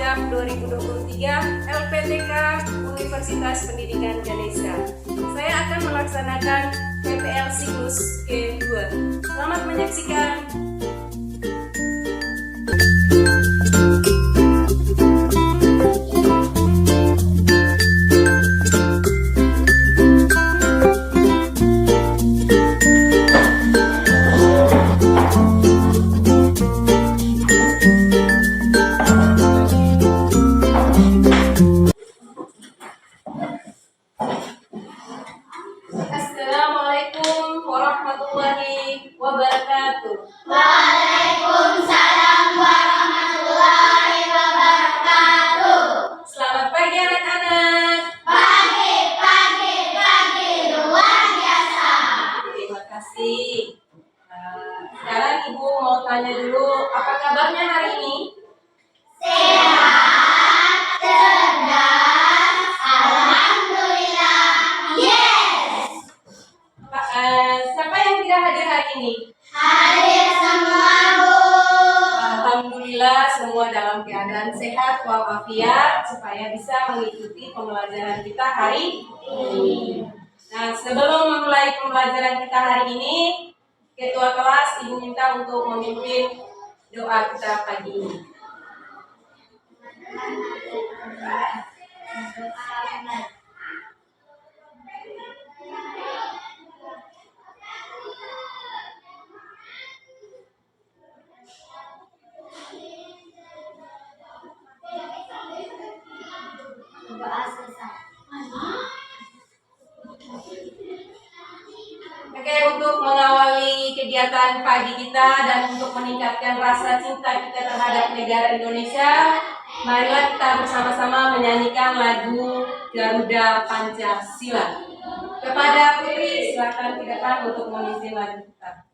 Genap 2023 LPTK Universitas Pendidikan Ganesha. Saya akan melaksanakan PPL siklus ke-2. Selamat menyaksikan. Assalamualaikum warahmatullahi wabarakatuh. Waalaikumsalam warahmatullahi wabarakatuh. Selamat pagi anak-anak. Pagi luar biasa. Terima kasih. Sekarang Ibu mau tanya dulu, apa kabarnya hari ini? Sehat, cerdas, alhamdulillah. Yes. Siapa yang tidak hadir hari ini? Hadir semua, Bu. Alhamdulillah semua dalam keadaan sehat walafiat supaya bisa mengikuti pembelajaran kita hari ini. Nah, sebelum memulai pembelajaran kita hari ini, Ketua kelas Ibu minta untuk memimpin doa kita pagi ini. Doa selesai. Oke, untuk mengawali kegiatan pagi kita dan untuk meningkatkan rasa cinta kita terhadap negara Indonesia, marilah kita bersama-sama menyanyikan lagu Garuda Pancasila. Kepada Putri, silakan ke depan untuk memimpin lagu kita.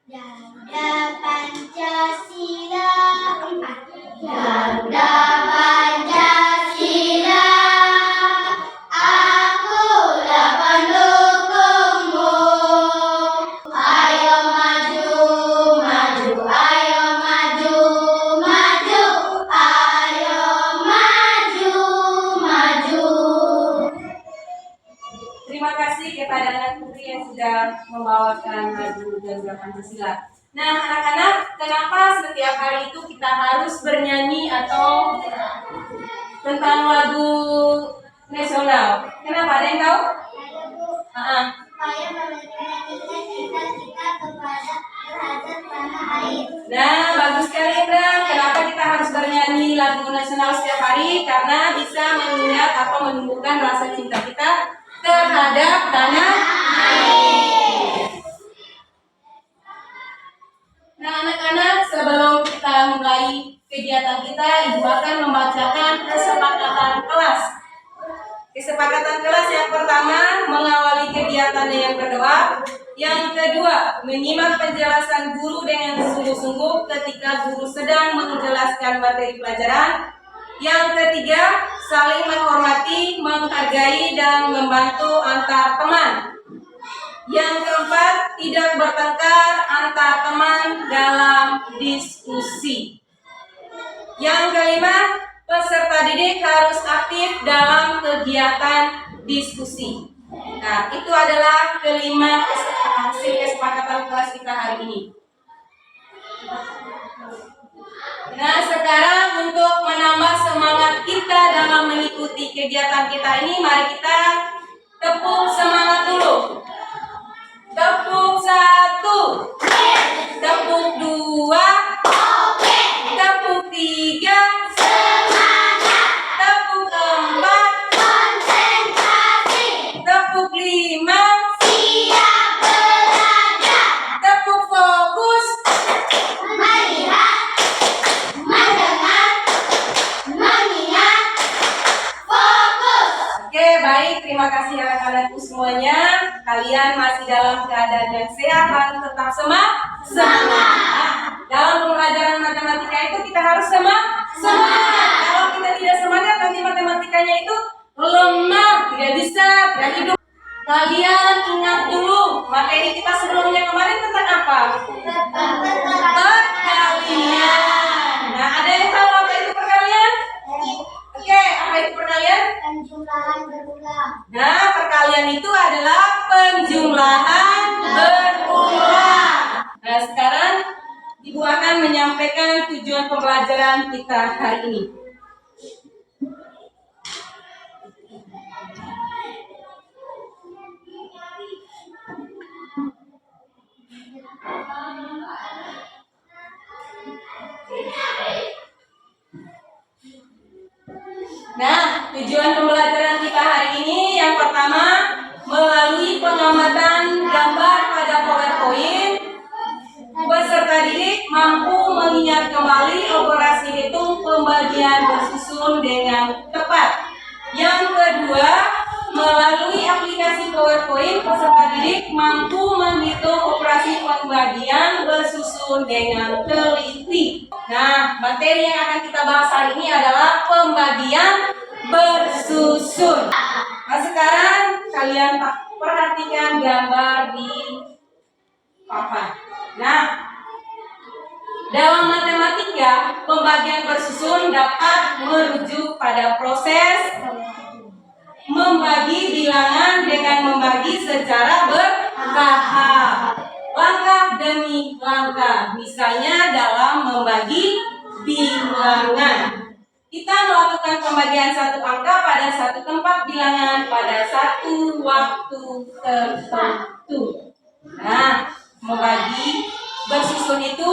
Garuda Pancasila, Garuda Pancasila, akulah pendukungmu. Ayo maju, maju, ayo maju, maju, ayo maju, maju. Terima kasih kepada anak putri yang sudah membawakan lagu Garuda Pancasila. Nah, anak-anak, kenapa setiap hari itu kita harus bernyanyi atau tentang lagu nasional? Kenapa? Ada yang tahu? Supaya menunjukkan cita-cita kepada terhadap tanah air. Nah, bagus sekali Indra. Kenapa kita harus bernyanyi lagu nasional setiap hari? Karena bisa mengingat atau menumbuhkan rasa cinta kita terhadap tanah air. Nah, anak-anak, sebelum kita mulai kegiatan kita, Ibu akan membacakan kesepakatan kelas. Kesepakatan kelas yang pertama, mengawali kegiatan dengan berdoa. Yang kedua, menyimak penjelasan guru dengan sungguh-sungguh ketika guru sedang menjelaskan materi pelajaran. Yang ketiga, saling menghormati, menghargai, dan membantu antar teman. Yang keempat, tidak bertengkar antar teman dalam diskusi. Yang kelima, peserta didik harus aktif dalam kegiatan diskusi. Nah, itu adalah kelima hasil kesepakatan kelas kita hari ini. Nah, sekarang untuk menambah semangat kita dalam mengikuti kegiatan kita ini, mari kita tepuk semangat dulu. Tepuk 1, tepuk 2, tepuk 3, Semangat, tepuk 4, konsentrasi, tepuk 5, siap belajar, tepuk fokus. melihat, mendengar, mengingat, fokus. Oke, baik. Terima kasih anak-anakku semuanya. Kalian masih dalam keadaan yang sehat dan tetap semangat. Dalam pembelajaran matematika itu kita harus semangat. Kalau kita tidak semangat, nanti matematikanya itu lemah, tidak bisa, tidak hidup. Kalian ingat dulu materi kita sebelumnya kemarin Perkalian. Nah, ada yang tahu apa itu perkalian? Oke, apa itu perkalian? Penjumlahan berulang. Nah, perkalian itu adalah penjumlahan berulang. Nah, sekarang Ibu akan menyampaikan tujuan pembelajaran kita hari ini. Nah, tujuan pembelajaran kita hari ini yang pertama, melalui pengamatan gambar pada PowerPoint, peserta didik mampu mengingat kembali operasi hitung pembagian bersusun dengan tepat. Yang kedua, melalui aplikasi PowerPoint, peserta didik mampu menghitung operasi pembagian bersusun dengan teliti. Nah, materi yang akan kita bahas hari ini adalah pembagian bersusun. Nah, sekarang kalian perhatikan gambar di papan. Nah, dalam matematika, pembagian bersusun dapat merujuk pada proses membagi bilangan dengan membagi secara bertahap, langkah demi langkah. Misalnya dalam membagi bilangan, kita melakukan pembagian satu angka pada satu tempat bilangan pada satu waktu tertentu. Nah, membagi bersusun itu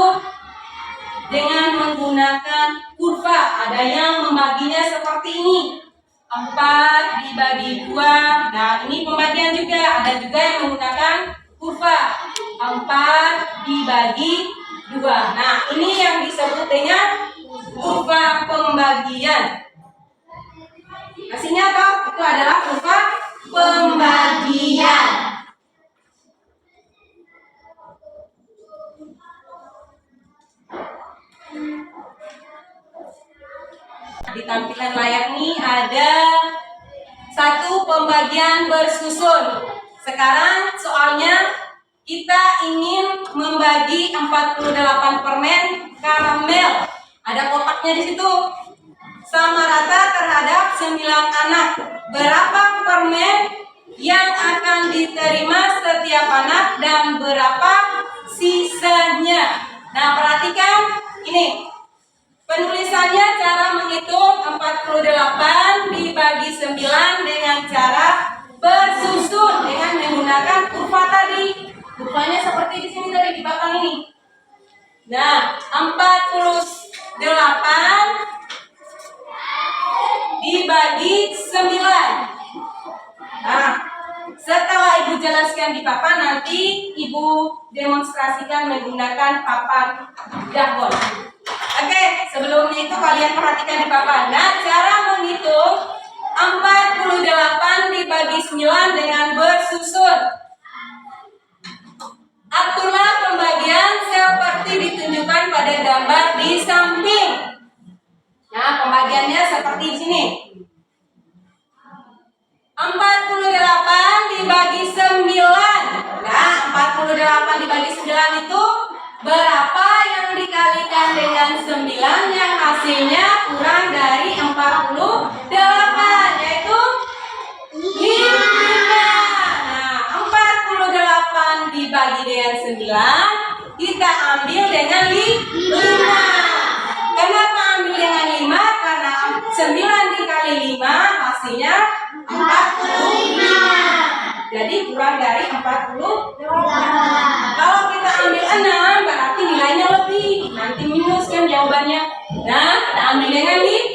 dengan menggunakan kurva. Ada yang membaginya seperti ini, 4 dibagi 2. Nah, ini pembagian juga. Ada juga yang menggunakan kurva 4 dibagi 2. Nah, ini yang disebut dengan kurva pembagian. Hasilnya apa? Itu adalah kurva pembagian. Di tampilan layar ini ada satu pembagian bersusun. Sekarang soalnya kita ingin membagi 48 permen karamel. Ada kotaknya di situ. Sama rata terhadap 9 anak. Berapa permen yang akan diterima setiap anak dan berapa sisanya? Nah, perhatikan ini. Penulisannya cara menghitung 48 dibagi 9 dengan cara bersusun dengan menggunakan kurva tadi. Kurvanya seperti di sini tadi di belakang ini. Nah, 48 dibagi 9. Nah, setelah Ibu jelaskan di papan, nanti Ibu demonstrasikan menggunakan papan dahon. Oke, sebelumnya itu kalian perhatikan di papan. Nah, cara menghitung 48 dibagi 9 dengan bersusun. Aturlah pembagian seperti ditunjukkan pada gambar di samping. Nah, pembagiannya seperti di sini. 48 dibagi 9. Nah, 48 dibagi 9 itu berapa yang dikalikan dengan 9 yang hasilnya kurang dari 48, yaitu 5. Nah, 48 dibagi dengan 9 kita ambil dengan 5. Kenapa ambil dengan 5? Karena 9 dikali 5 hasilnya 45. Jadi kurang dari 48. Kalau kita ambil 6 berarti nilainya lebih. Nanti minus kan jawabannya. Nah, kita ambil dengan 5.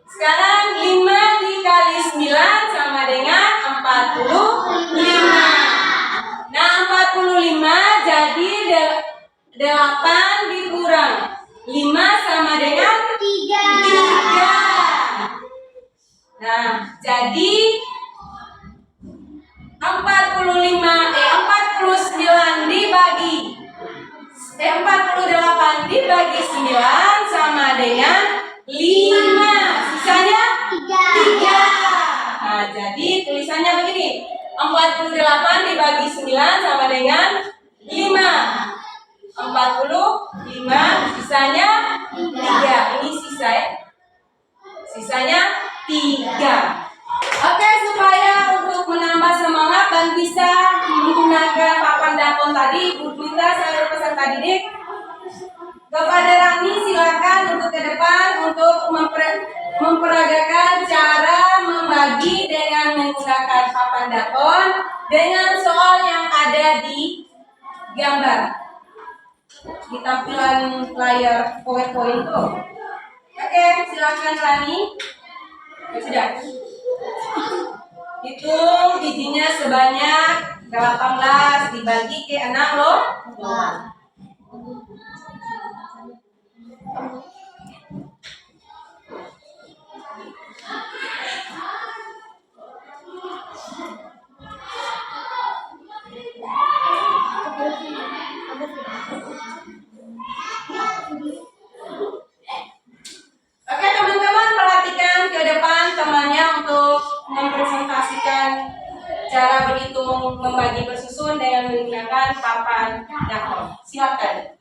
Sekarang 5 dikali 9 sama dengan 45. Nah, 45 jadi 8 dikurang 5 sama dengan 3. Nah, jadi 49 dibagi 48 dibagi 9 sama dengan 5. Sisanya 3. Nah, jadi tulisannya begini. 48 dibagi 9 sama dengan 5. gambar di tampilan layar PowerPoint tuh. Oke, silakan Rani. Ya, sudah. Hitung bijinya sebanyak 18 dibagi ke 6 loh. Oke teman-teman, perhatikan ke depan temannya untuk mempresentasikan cara berhitung membagi bersusun dengan menggunakan papan dakor. Silakan.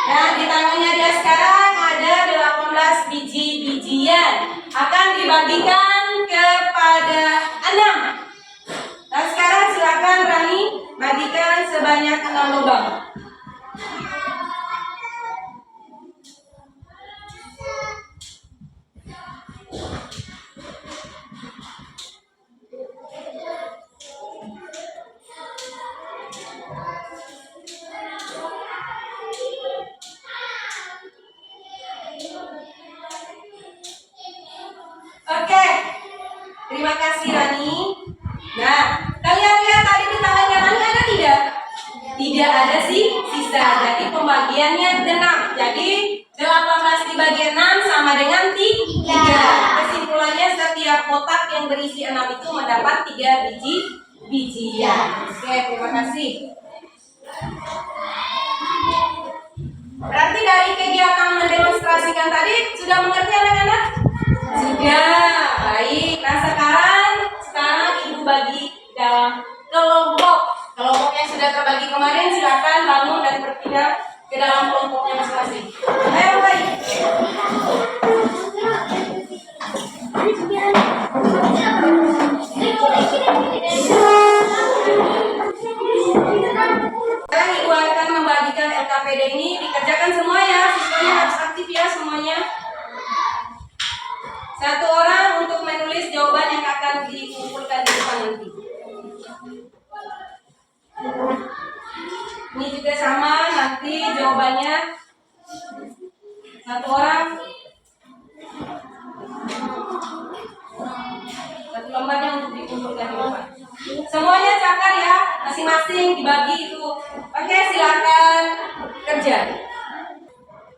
Nah, di tangannya dia sekarang ada 18 biji-bijian. Akan dibagikan kepada 6. Nah, sekarang silakan Rani bagikan sebanyak 6 lubang. Oke, terima kasih Rani. Nah, kalian lihat tadi di tangannya Rani ada tidak? Tidak ada sih sisa. Jadi pembagiannya 6. Jadi 18 dibagi 6 sama dengan 3. Kesimpulannya setiap kotak yang berisi 6 itu mendapat 3 bijian. Oke, terima kasih. Berarti dari kegiatan mendemonstrasikan tadi sudah mengerti anak-anak? Sudah. Baik. Nah, sekarang Ibu bagi dalam kelompok. Kelompok yang sudah terbagi kemarin silakan bangun dan berpindah ke dalam kelompoknya masing-masing. Ayo, baik. Sekarang Ibu akan membagikan LKPD ini, dikerjakan semua ya, siswanya harus aktif ya semuanya. Satu orang untuk menulis jawaban yang akan dikumpulkan di depan nanti. Ini juga sama, nanti jawabannya satu orang, satu lembarnya untuk dikumpulkan di depan. Semuanya cakar ya, masing-masing dibagi itu. Oke, silakan kerja.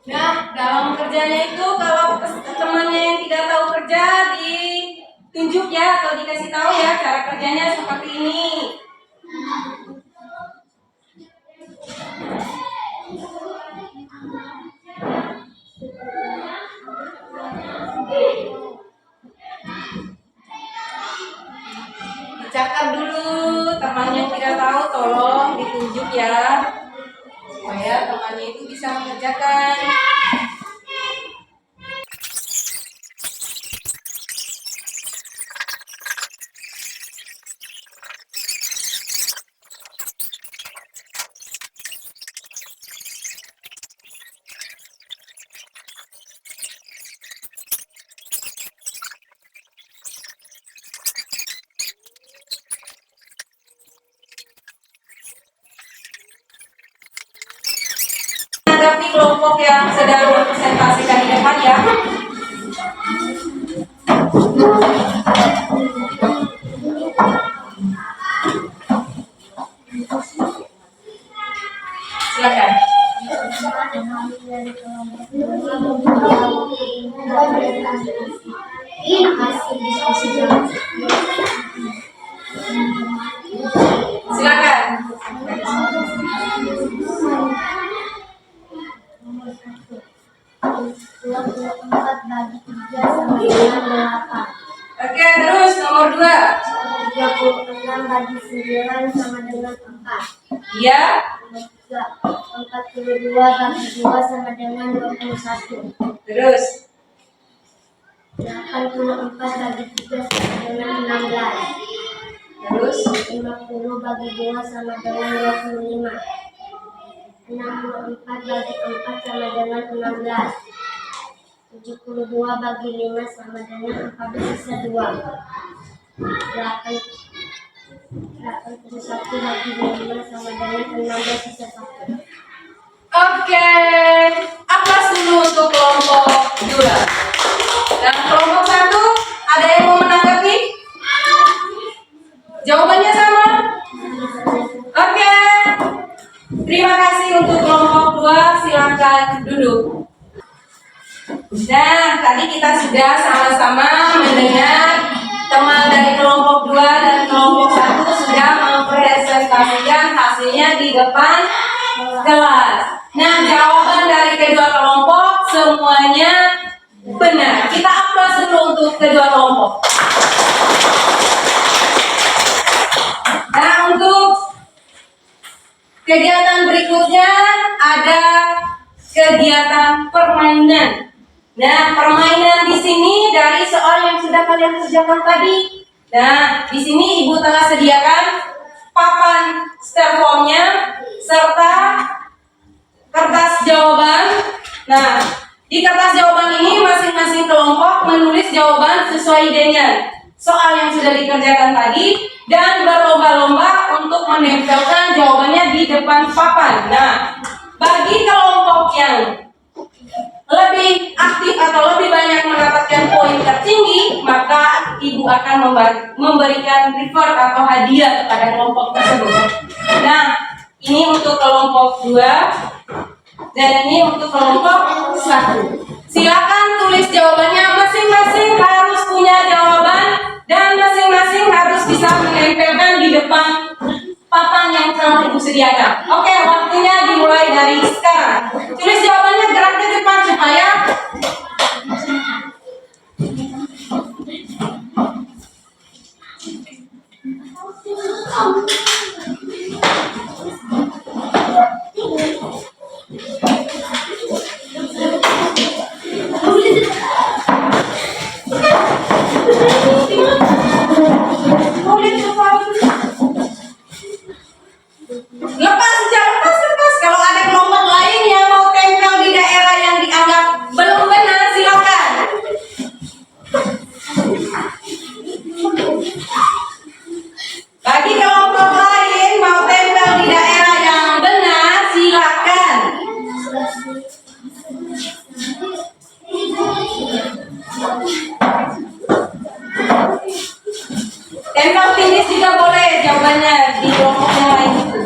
Nah, dalam kerjanya itu kalau temannya yang tidak tahu kerja ditunjuk ya atau dikasih tahu ya cara kerjanya seperti ini. Dicakar dulu, temannya yang tidak tahu tolong ditunjuk ya supaya temannya itu bisa mengerjakan. Menghadapi kelompok yang sedang presentasikan di depan ya. Silakan. Silakan. Bagi 3 sama dengan 8. Oke, terus nomor 2. 36 bagi 9 sama dengan 4. Iya. Nomor 3. 42 bagi 2 sama dengan 21. Terus 84 bagi 3 sama dengan 16. Terus 50 bagi 2 sama dengan 25. 64 bagi 4 sama dengan 16. 72 bagi 5 sama dengan 14 sisa 2. 81 bagi 5 sama dengan 16 sisa 1. Oke, aplaus dulu untuk kelompok 2. Dan kelompok 1, ada yang mau menanggapi? Jawabannya sama? Oke. Terima kasih untuk kelompok 2, silakan duduk. Nah, tadi kita sudah sama-sama mendengar teman dari kelompok 2 dan kelompok 1 sudah mempresentasikan hasilnya di depan kelas. Nah, jawaban dari kedua kelompok semuanya benar. Kita aplaus dulu untuk kedua kelompok. Nah, untuk kegiatan berikutnya ada kegiatan permainan. Nah, permainan di sini dari soal yang sudah kalian kerjakan tadi. Nah, di sini Ibu telah sediakan papan styrofoamnya serta kertas jawaban. Nah, di kertas jawaban ini masing-masing kelompok menulis jawaban sesuai dengan soal yang sudah dikerjakan tadi dan berlomba-lomba untuk menempelkan jawabannya di depan papan. Nah, bagi kelompok yang lebih aktif atau lebih banyak mendapatkan poin tertinggi, maka Ibu akan memberikan reward atau hadiah kepada kelompok tersebut. Nah, ini untuk kelompok 2 dan ini untuk kelompok 1. Silakan tulis jawabannya, masing-masing harus punya jawaban dan masing-masing harus bisa menempelkan di depan papan yang telah Ibu sediakan. Oke, waktunya dimulai dari sekarang. Tulis jawabannya, geraknya cepat supaya lepas. Kalau ada kelompok lain yang mau tempel di daerah yang dianggap belum benar, silakan. Bagi kelompok lain mau tempel di daerah yang benar, silakan. Tempel finish juga boleh jawabannya di kelompok yang lain itu.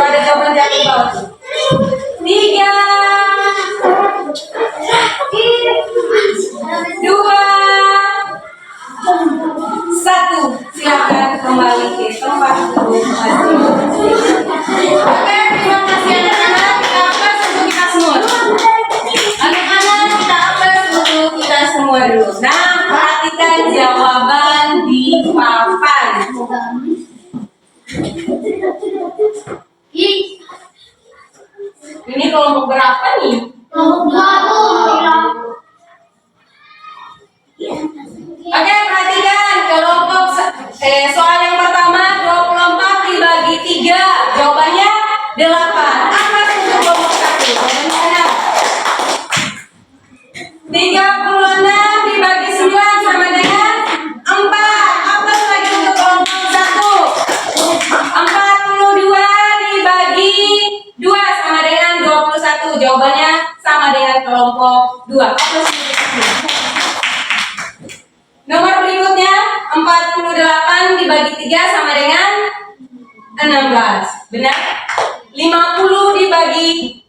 Ada jawaban dari bawah. 3, 2, 1, silakan kembali ke tempat duduk. Oke, terima kasih anak-anak. Kita aplaus untuk kita semua. Anak-anak, kita aplaus untuk kita semua dulu. Nah, perhatikan jawaban di papan. Ini kelompok berapa nih? Oke, perhatikan kelompok soal yang pertama 24 dibagi 3. Jawabannya 8. Apa untuk kelompok 1? Jawabannya benar. 36 dibagi 9 sama dengan 4. Apa lagi untuk kelompok 1? 42 dibagi 2 sama dengan 21. Jawabannya sama dengan kelompok 2. Nomor berikutnya 48 dibagi 3 sama dengan 16. Benar? 50 dibagi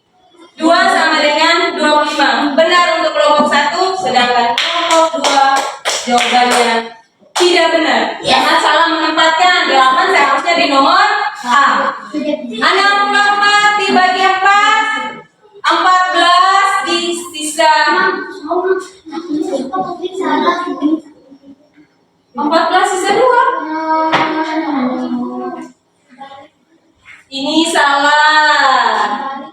2 sama dengan 25. Benar untuk kelompok 1, sedangkan kelompok 2 jawabannya tidak benar. Jangan salah menempatkan. 8 seharusnya di nomor A. 64 dibagi 4, 14 sisa 14 sisa 2. Ini salah.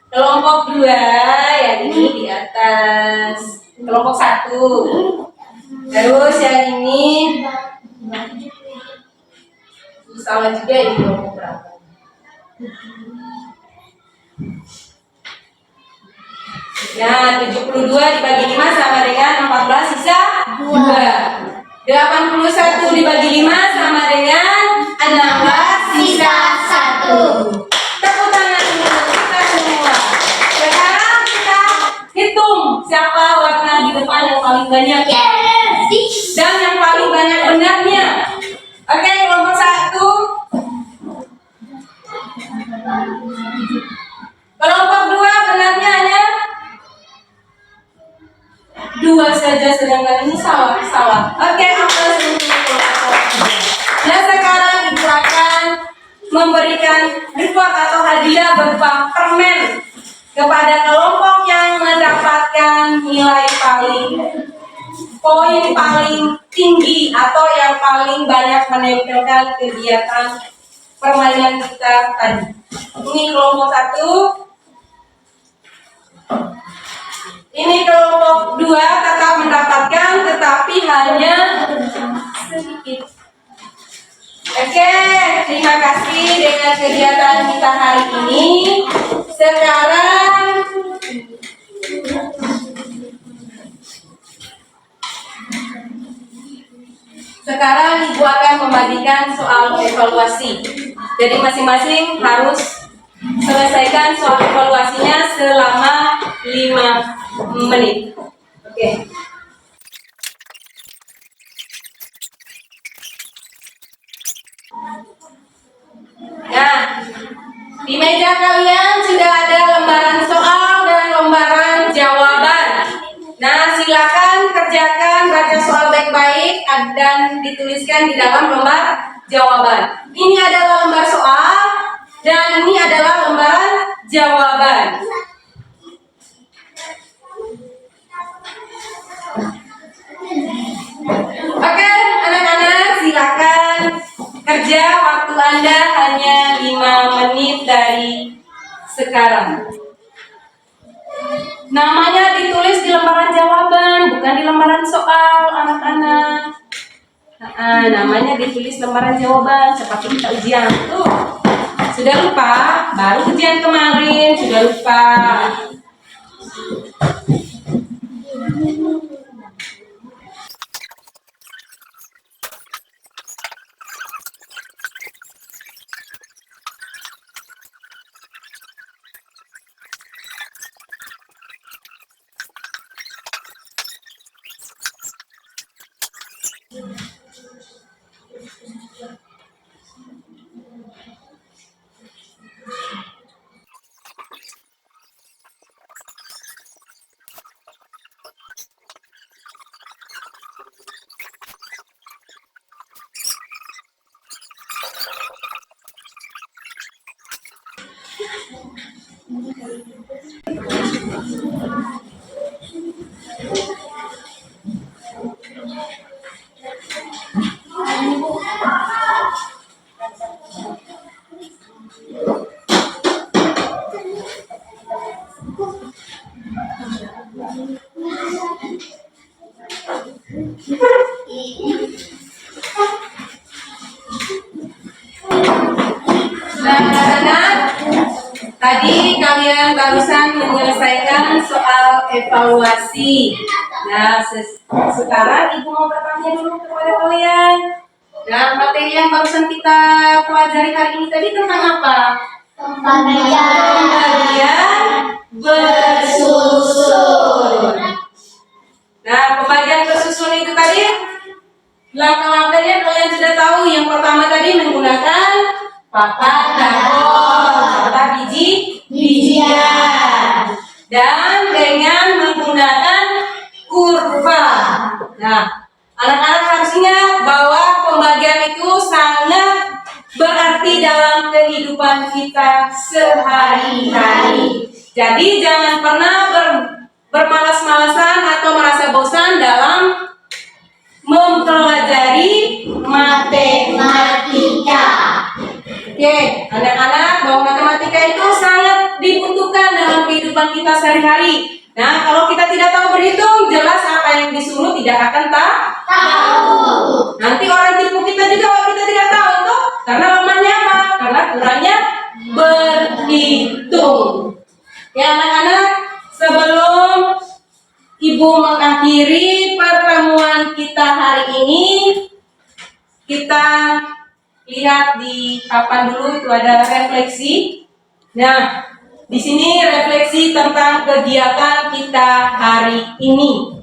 Kelompok 2 yang ini di atas. Kelompok 1. Terus yang ini salah juga, ini kelompok berapa? Nah, 72 dibagi 5 sama dengan 14 sisa 2. 81 dibagi 5 sama dengan 16 sisa 1. Tepuk tangan dulu kita semua. Sekarang kita hitung siapa warna di depan yang paling banyak dan yang paling banyak benarnya. Oke, kelompok 1. Kelompok 2 benarnya hanya 2 saja, sedangkan ini salah. Oke, aplaus untuk kelompok 2. Nah, sekarang ibu akan memberikan reward atau hadiah berupa permen kepada kelompok yang mendapatkan nilai poin paling tinggi atau yang paling banyak menempelkan kegiatan permainan kita tadi. Ini kelompok 1. Ini kelompok 2 tetap mendapatkan, tetapi hanya sedikit. Oke, terima kasih dengan kegiatan kita hari ini. Sekarang ibu akan membagikan soal evaluasi. Jadi masing-masing harus selesaikan soal evaluasinya selama 5 menit. Oke. Nah, di meja kalian sudah ada lembaran soal dan lembaran jawaban. Nah, silakan kerjakan, baca soal baik-baik dan dituliskan di dalam lembar jawaban. Ini adalah lembar soal dan ini adalah lembar jawaban. Oke, anak-anak silakan kerja, waktu Anda hanya 5 menit dari sekarang. Namanya ditulis di lembaran jawaban, bukan di lembaran soal, anak-anak. Namanya ditulis lembaran jawaban, seperti kita ujian. Tuh, sudah lupa? Baru ujian kemarin, sudah lupa. Tadi kalian barusan menyelesaikan soal evaluasi. Nah, sekarang ibu mau bertanya dulu kepada kalian. Nah, materi yang barusan kita pelajari hari ini tadi tentang apa? Pembagian bersusun. Nah, pembagian bersusun itu tadi langkah-langkahnya kalian sudah tahu. Yang pertama tadi menggunakan papan karbon serta bijian dan dengan menggunakan kurva. Nah, anak-anak harus ingat bahwa pembagian itu sangat berarti dalam kehidupan kita sehari-hari. Jadi jangan pernah bermalas mempelajari Matematika. Oke, anak-anak, bahwa matematika itu sangat dibutuhkan dalam kehidupan kita sehari-hari. Nah, kalau kita tidak tahu berhitung, jelas apa yang disuruh tidak akan Tahu. Nanti orang tipu kita juga kalau kita tidak tahu tuh, karena lemahnya apa? Karena kurangnya berhitung. Ya anak-anak, sebelum Ibu mengakhiri pertemuan kita hari ini, kita lihat di papan dulu itu ada refleksi. Nah, di sini refleksi tentang kegiatan kita hari ini.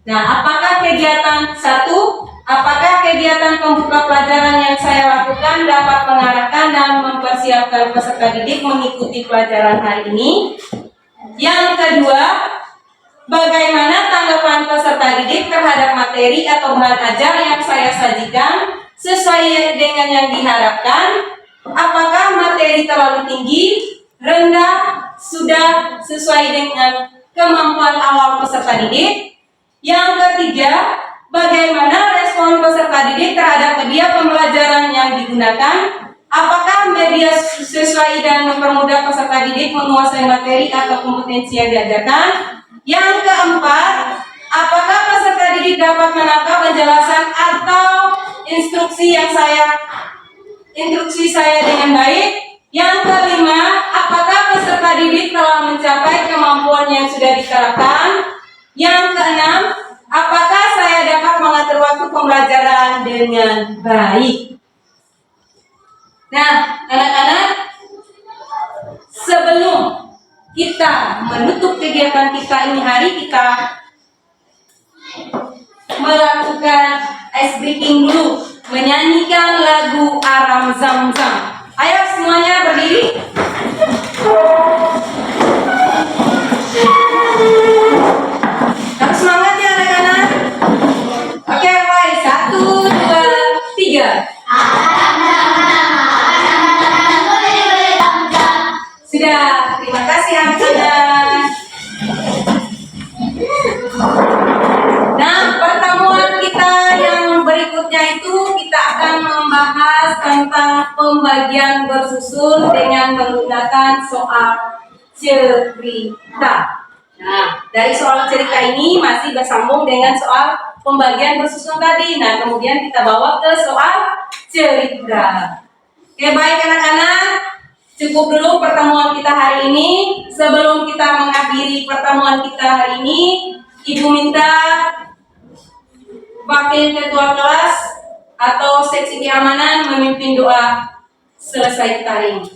Nah, apakah kegiatan satu? Apakah kegiatan pembuka pelajaran yang saya lakukan dapat mengarahkan dan mempersiapkan peserta didik mengikuti pelajaran hari ini? Yang kedua, bagaimana tanggapan peserta didik terhadap materi atau bahan ajar yang saya sajikan sesuai dengan yang diharapkan? Apakah materi terlalu tinggi, rendah, sudah sesuai dengan kemampuan awal peserta didik? Yang ketiga, bagaimana respon peserta didik terhadap media pembelajaran yang digunakan? Apakah media sesuai dan mempermudah peserta didik menguasai materi atau kompetensi yang diajarkan? Yang keempat, apakah peserta didik dapat menangkap penjelasan atau instruksi saya dengan baik? Yang kelima, apakah peserta didik telah mencapai kemampuan yang sudah diterapkan? Yang keenam, apakah saya dapat mengatur waktu pembelajaran dengan baik? Nah, anak-anak, sebelum kita menutup kegiatan kita ini hari, kita melakukan ice breaking dulu, menyanyikan lagu Aram Zam Zam. Ayo semuanya berdiri. Harus semangat ya anak-anak. Oke, mulai 1, 2, 3. Sudah, terima kasih anak-anak. Nah, pertemuan kita yang berikutnya itu kita akan membahas tentang pembagian bersusun dengan menggunakan soal cerita. Nah, dari soal cerita ini masih bersambung dengan soal pembagian bersusun tadi. Nah, kemudian kita bawa ke soal cerita. Oke, baik anak-anak. Cukup dulu pertemuan kita hari ini. Sebelum kita mengakhiri pertemuan kita hari ini, Ibu minta Wakil Ketua Kelas atau Seksi Keamanan memimpin doa selesai kita hari ini.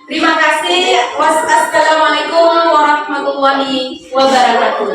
Terima kasih. Wassalamualaikum warahmatullahi wabarakatuh.